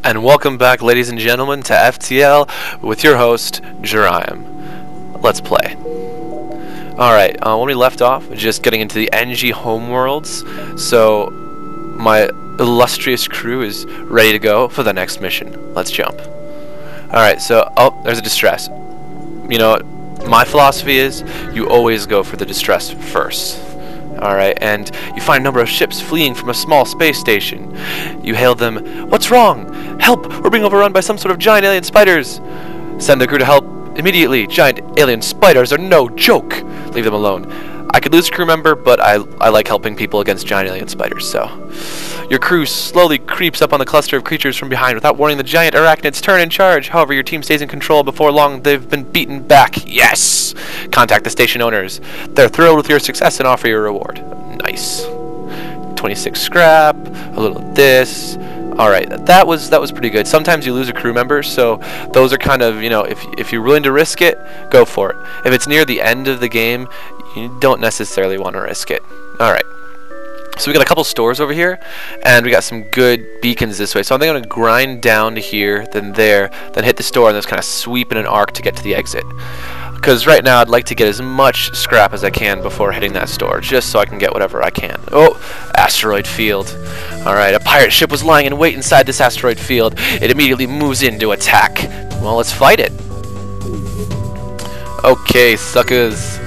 And welcome back, ladies and gentlemen, to FTL with your host, SirJorriem. Let's play. Alright, when we left off, just getting into the NG homeworlds, so my illustrious crew is ready to go for the next mission. Let's jump. Alright, so, there's a distress. You know what? My philosophy is, you always go for the distress first. Alright, and you find a number of ships fleeing from a small space station. You hail them, "What's wrong? Help! We're being overrun by some sort of giant alien spiders!" Send the crew to help immediately. Giant alien spiders are no joke! Leave them alone. I could lose a crew member, but I like helping people against giant alien spiders, so... Your crew slowly creeps up on the cluster of creatures from behind without warning the giant arachnids turn in charge. However, your team stays in control. Before long, they've been beaten back. Yes! Contact the station owners. They're thrilled with your success and offer you a reward. Nice. 26 scrap, a little of this. Alright, that was pretty good. Sometimes you lose a crew member, so those are kind of, you know, if you're willing to risk it, go for it. If it's near the end of the game, you don't necessarily want to risk it. Alright. So we got a couple stores over here, and we got some good beacons this way. So I think I'm going to grind down to here, then there, then hit the store, and just kind of sweep in an arc to get to the exit. Because right now I'd like to get as much scrap as I can before hitting that store, just so I can get whatever I can. Oh, asteroid field. Alright, a pirate ship was lying in wait inside this asteroid field. It immediately moves in to attack. Well, let's fight it. Okay, suckers.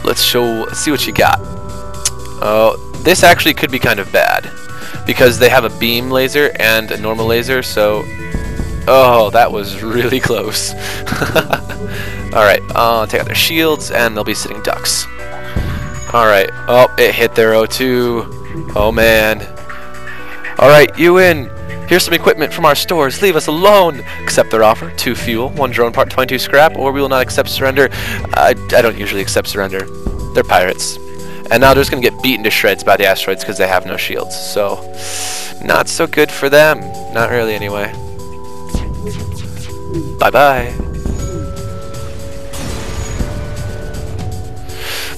Let's see what you got. Oh, this actually could be kind of bad, because they have a beam laser and a normal laser, so... Oh, that was really close. Alright, take out their shields, and they'll be sitting ducks. Alright, oh, it hit their O2. Oh, man. Alright, you in. Here's some equipment from our stores. Leave us alone. Accept their offer. 2 fuel, 1 drone part, 22 scrap, or we will not accept surrender. I don't usually accept surrender. They're pirates. And now they're just going to get beaten to shreds by the asteroids because they have no shields. So, not so good for them. Not really, anyway. Bye-bye.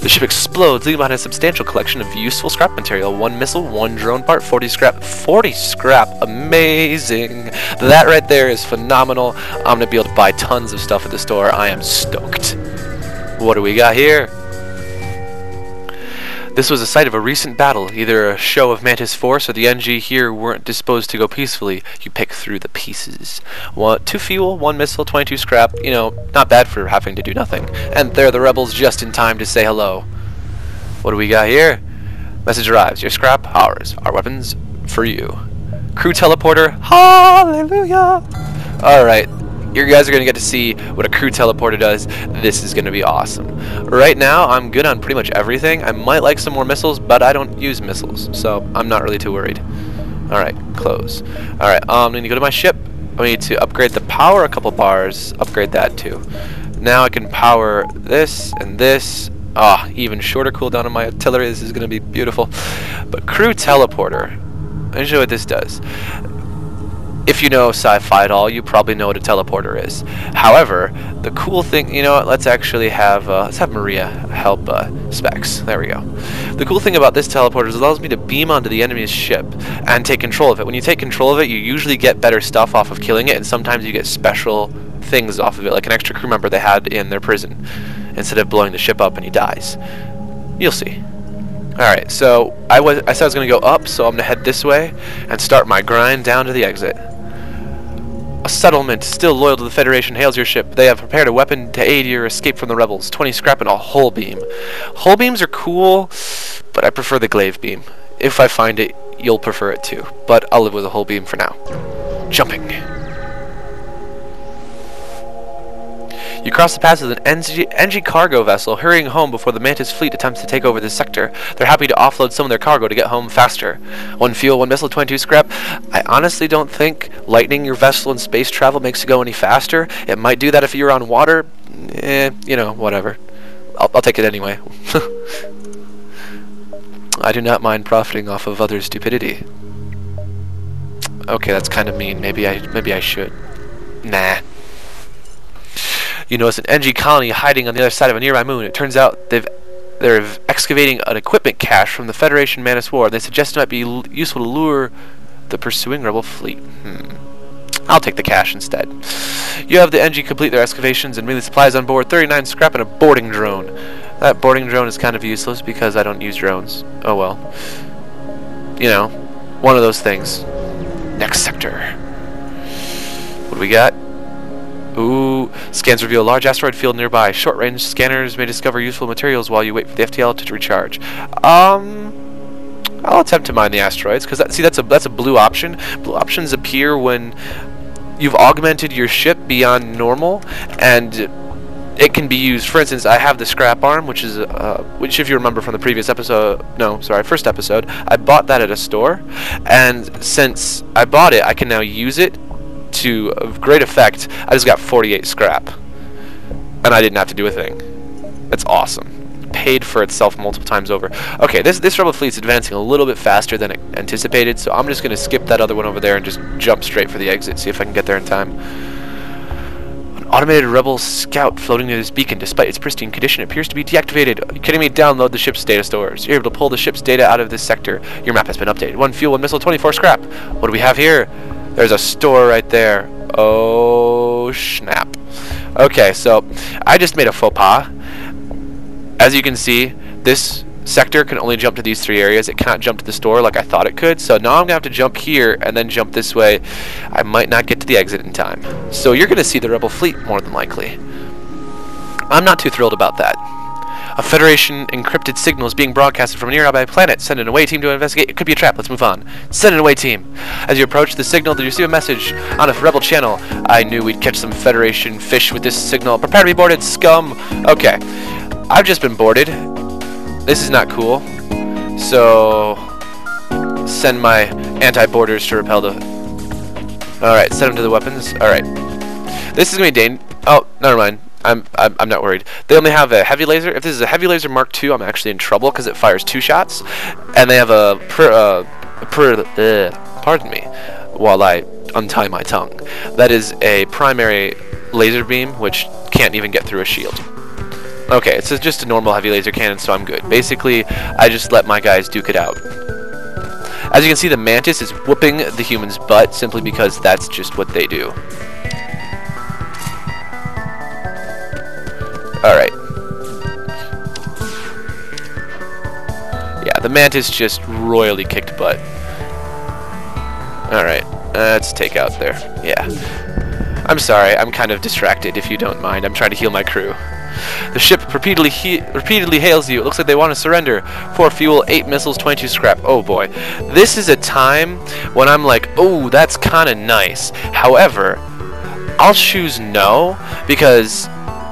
The ship explodes, leaving behind a substantial collection of useful scrap material. 1 missile, 1 drone part, 40 scrap. 40 scrap! Amazing! That right there is phenomenal. I'm going to be able to buy tons of stuff at the store. I am stoked. What do we got here? This was the site of a recent battle. Either a show of Mantis Force or the NG here weren't disposed to go peacefully. You pick through the pieces. 2 fuel, 1 missile, 22 scrap. You know, not bad for having to do nothing. And there are the rebels just in time to say hello. What do we got here? Message arrives. Your scrap, ours. Our weapons, for you. Crew teleporter. Hallelujah! Alright. You guys are going to get to see what a crew teleporter does. This is going to be awesome. Right now, I'm good on pretty much everything. I might like some more missiles, but I don't use missiles, so I'm not really too worried. Alright, close. Alright, I'm going to go to my ship. I need to upgrade the power a couple bars. Upgrade that too. Now I can power this and this. Ah, even shorter cooldown on my artillery. This is going to be beautiful. But crew teleporter. Let me show you what this does. If you know sci-fi at all, you probably know what a teleporter is. However, the cool thing, you know what, let's actually have, Maria help Specs. There we go. The cool thing about this teleporter is it allows me to beam onto the enemy's ship and take control of it. When you take control of it, you usually get better stuff off of killing it, and sometimes you get special things off of it, like an extra crew member they had in their prison, instead of blowing the ship up and he dies. You'll see. Alright, so I said I was going to go up, so I'm going to head this way and start my grind down to the exit. A settlement still loyal to the Federation hails your ship. They have prepared a weapon to aid your escape from the rebels. 20 scrap and a hull beam. Hull beams are cool, but I prefer the glaive beam. If I find it, you'll prefer it too. But I'll live with a hull beam for now. Jumping. You cross the pass with an NG cargo vessel hurrying home before the Mantis fleet attempts to take over this sector. They're happy to offload some of their cargo to get home faster. 1 fuel, 1 missile, 22 scrap. I honestly don't think lightening your vessel in space travel makes it go any faster. It might do that if you're on water. You know, whatever. I'll take it anyway. I do not mind profiting off of others' stupidity. Okay, that's kind of mean. Maybe I should. Nah. You notice an NG colony hiding on the other side of a nearby moon. It turns out they're excavating an equipment cache from the Federation Mantis War. They suggest it might be useful to lure the pursuing rebel fleet. I'll take the cash instead. You have the NG complete their excavations and release supplies on board. 39 scrap and a boarding drone. That boarding drone is kind of useless because I don't use drones. Oh well. You know, one of those things. Next sector. What do we got? Ooh, scans reveal a large asteroid field nearby. Short-range scanners may discover useful materials while you wait for the FTL to recharge. I'll attempt to mine the asteroids because that's a blue option. Blue options appear when you've augmented your ship beyond normal, and it can be used. For instance, I have the scrap arm, which if you remember from the previous episode, first episode, I bought that at a store, and since I bought it, I can now use it to great effect. I just got 48 scrap, and I didn't have to do a thing. That's awesome. Paid for itself multiple times over. Okay, this rebel fleet's advancing a little bit faster than anticipated, so I'm just going to skip that other one over there and just jump straight for the exit, see if I can get there in time. An automated rebel scout floating near this beacon. Despite its pristine condition, it appears to be deactivated. Are you kidding me? Download the ship's data stores. You're able to pull the ship's data out of this sector. Your map has been updated. 1 fuel, 1 missile, 24 scrap. What do we have here? There's a store right there. Oh, snap. Okay, so I just made a faux pas. As you can see, this sector can only jump to these 3 areas. It cannot jump to the store like I thought it could. So now I'm going to have to jump here and then jump this way. I might not get to the exit in time. So you're going to see the rebel fleet more than likely. I'm not too thrilled about that. A Federation encrypted signal is being broadcasted from a nearby planet. Send an away team to investigate. It could be a trap. Let's move on. Send an away team. As you approach the signal, you receive a message on a rebel channel. I knew we'd catch some Federation fish with this signal. Prepare to be boarded, scum. Okay. I've just been boarded. This is not cool. So send my anti-boarders to repel the... Alright, send them to the weapons. Alright. This is going to be Oh, never mind. I'm not worried. They only have a heavy laser. If this is a heavy laser Mark II, I'm actually in trouble because it fires 2 shots. And they have a pardon me while I untie my tongue. That is a primary laser beam which can't even get through a shield. Okay, it's just a normal heavy laser cannon, so I'm good. Basically, I just let my guys duke it out. As you can see, the Mantis is whooping the human's butt simply because that's just what they do. Alright. Yeah, the Mantis just royally kicked butt. Alright, let's take out there. Yeah. I'm sorry, I'm kind of distracted, if you don't mind. I'm trying to heal my crew. The ship repeatedly hails you. It looks like they want to surrender. 4 fuel, 8 missiles, 22 scrap. Oh boy. This is a time when I'm like, oh, that's kind of nice. However, I'll choose no, because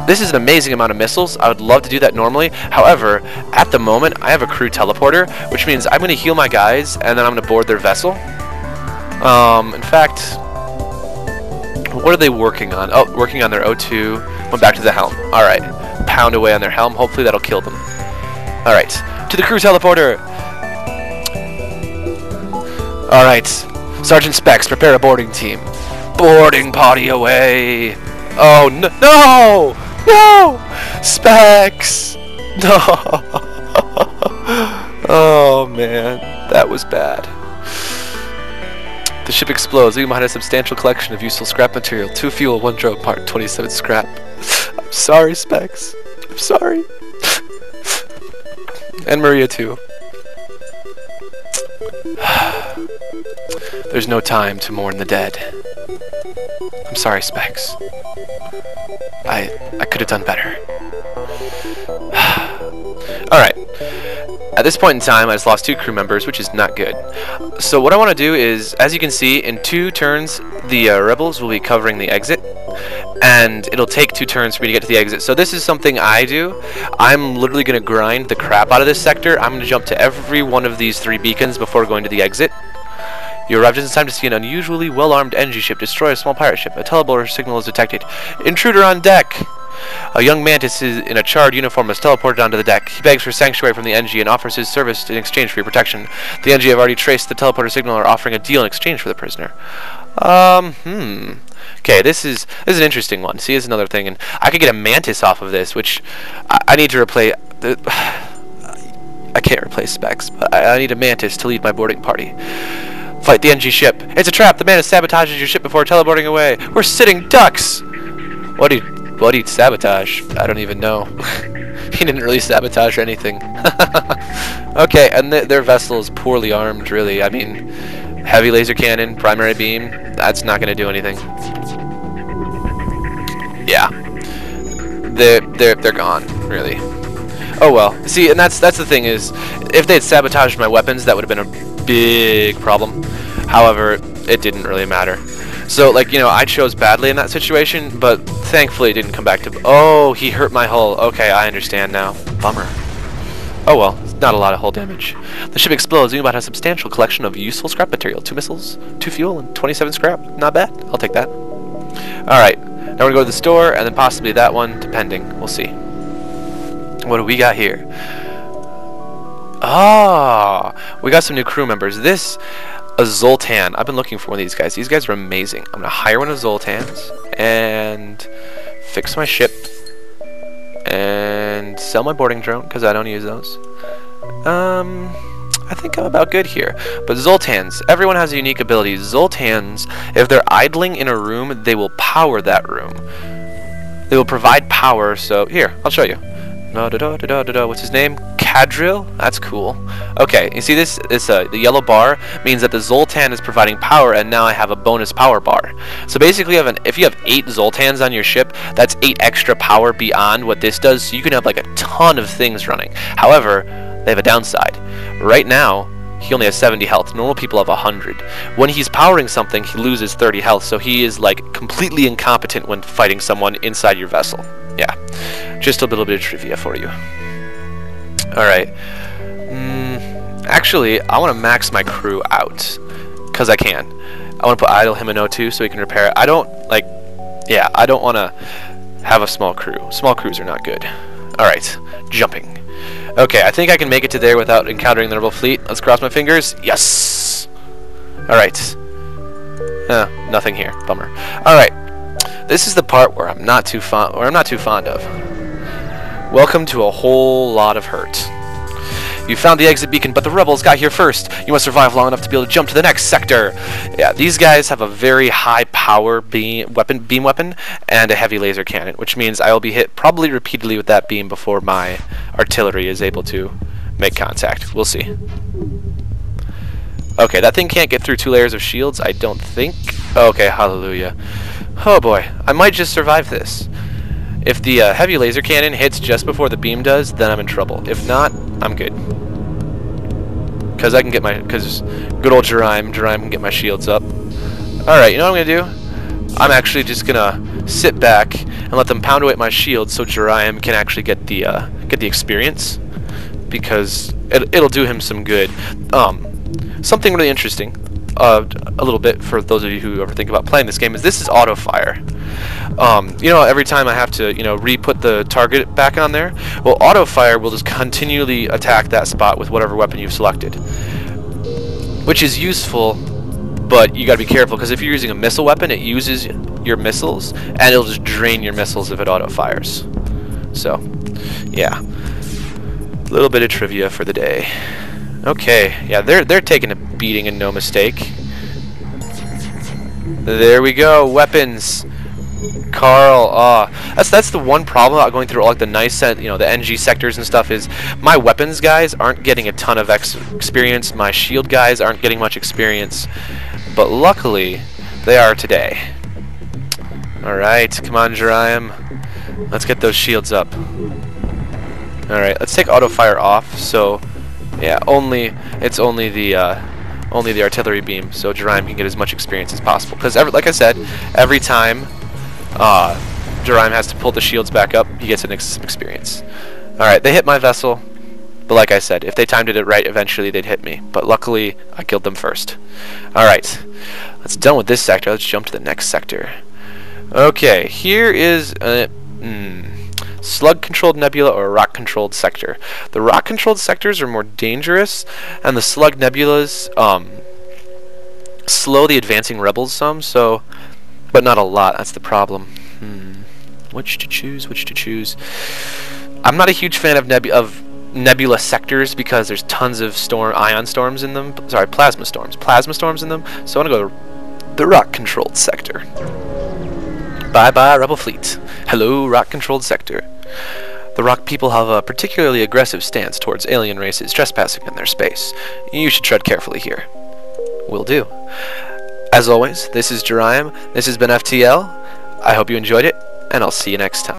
this is an amazing amount of missiles. I would love to do that normally. However, at the moment, I have a crew teleporter, which means I'm going to heal my guys, and then I'm going to board their vessel. In fact, what are they working on? Oh, working on their O2. Went back to the helm. Alright. Pound away on their helm. Hopefully that'll kill them. Alright. To the crew teleporter! Alright. Sergeant Specs, prepare a boarding team. Boarding party away! Oh, no! No! No! Specs! No! Oh, man. That was bad. The ship explodes, leaving behind a substantial collection of useful scrap material. 2 fuel, 1 drone part, 27 scrap. I'm sorry, Specs. I'm sorry. And Maria, too. There's no time to mourn the dead. I'm sorry, Specs. I could have done better. Alright. At this point in time, I just lost 2 crew members, which is not good. So what I want to do is, as you can see, in 2 turns, the rebels will be covering the exit, and it'll take 2 turns for me to get to the exit. So this is something I do. I'm literally going to grind the crap out of this sector. I'm going to jump to every one of these 3 beacons before going to the exit. You arrived just in time to see an unusually well-armed NG ship destroy a small pirate ship. A teleporter signal is detected. Intruder on deck! A young Mantis in a charred uniform is teleported onto the deck. He begs for sanctuary from the NG and offers his service in exchange for your protection. The NG have already traced the teleporter signal and are offering a deal in exchange for the prisoner. Okay, this is an interesting one. See, it's another thing, and I could get a Mantis off of this, which I need to replace. I can't replace Specs, but I need a Mantis to lead my boarding party. Fight the NG ship. It's a trap. The man has sabotages your ship before teleporting away. We're sitting ducks. What do you sabotage? I don't even know. He didn't really sabotage anything. Okay, and their vessel is poorly armed, really. I mean, heavy laser cannon, primary beam, that's not going to do anything. Yeah. They're gone, really. Oh well. See, and that's the thing is, if they had sabotaged my weapons, that would have been a big problem. However, it didn't really matter. So, like, you know, I chose badly in that situation, but thankfully it didn't come back to... Oh, he hurt my hull. Okay, I understand now. Bummer. Oh well, not a lot of hull damage. The ship explodes. U-Boat has a substantial collection of useful scrap material. 2 missiles, 2 fuel, and 27 scrap. Not bad. I'll take that. Alright, now we're going to go to the store, and then possibly that one, depending. We'll see. What do we got here? Ah, we got some new crew members. This... A Zoltan. I've been looking for one of these guys. These guys are amazing. I'm going to hire one of the Zoltans and fix my ship and sell my boarding drone because I don't use those. I think I'm about good here. But Zoltans, everyone has a unique ability. Zoltans, if they're idling in a room, they will power that room. They will provide power. So here, I'll show you. What's his name? Cadril? That's cool. Okay, you see this? The yellow bar means that the Zoltan is providing power, and now I have a bonus power bar. So basically, if you have 8 Zoltans on your ship, that's 8 extra power beyond what this does, so you can have like a ton of things running. However, they have a downside. Right now, he only has 70 health. Normal people have 100. When he's powering something, he loses 30 health, so he is like completely incompetent when fighting someone inside your vessel. Yeah, just a little bit of trivia for you. Alright. Actually, I want to max my crew out. Because I can. I want to put idle him in O2 so he can repair it. I don't, like... Yeah, I don't want to have a small crew. Small crews are not good. Alright. Jumping. Okay, I think I can make it to there without encountering the rebel fleet. Let's cross my fingers. Yes! Alright. Nothing here. Bummer. Alright. This is the part where I'm not too fond of. Welcome to a whole lot of hurt. You found the exit beacon, but the rebels got here first. You must survive long enough to be able to jump to the next sector. Yeah, these guys have a very high power beam weapon and a heavy laser cannon, which means I will be hit probably repeatedly with that beam before my artillery is able to make contact. We'll see. Okay, that thing can't get through 2 layers of shields, I don't think. Okay, hallelujah. Oh boy, I might just survive this. If the heavy laser cannon hits just before the beam does, then I'm in trouble. If not, I'm good. Because good old SirJorriem can get my shields up. Alright, you know what I'm going to do? I'm actually just going to sit back and let them pound away at my shield so SirJorriem can actually get the experience. Because it'll do him some good. Something really interesting, a little bit for those of you who ever think about playing this game, is this is auto fire. You know, every time I have to, you know, re-put the target back on there, well, auto fire will just continually attack that spot with whatever weapon you've selected, which is useful, but you gotta be careful because if you're using a missile weapon, it uses your missiles and it'll just drain your missiles if it auto fires. So, yeah, a little bit of trivia for the day. Okay, yeah, they're taking a beating and no mistake. There we go, weapons. Carl, that's the one problem about going through all like the nice, you know, the NG sectors and stuff is my weapons guys aren't getting a ton of experience. My shield guys aren't getting much experience, but luckily they are today. All right, come on, SirJorriem, let's get those shields up. All right, let's take auto fire off. So, yeah, it's only the artillery beam, so SirJorriem can get as much experience as possible. Because like I said, every time SirJorriem has to pull the shields back up, he gets some experience. Alright, they hit my vessel, but like I said, if they timed it right, eventually they'd hit me. But luckily, I killed them first. Alright, that's done with this sector. Let's jump to the next sector. Okay, here is a slug-controlled nebula or a rock-controlled sector. The rock-controlled sectors are more dangerous, and the slug nebulas slow the advancing rebels some, so... But not a lot, that's the problem. Which to choose, which to choose. I'm not a huge fan of nebula sectors because there's tons of ion storms in them. Sorry, plasma storms in them. So I want to go to the rock-controlled sector. Bye-bye, Rebel fleet. Hello, rock-controlled sector. The rock people have a particularly aggressive stance towards alien races trespassing in their space. You should tread carefully here. Will do. As always, this is SirJorriem. This has been FTL. I hope you enjoyed it, and I'll see you next time.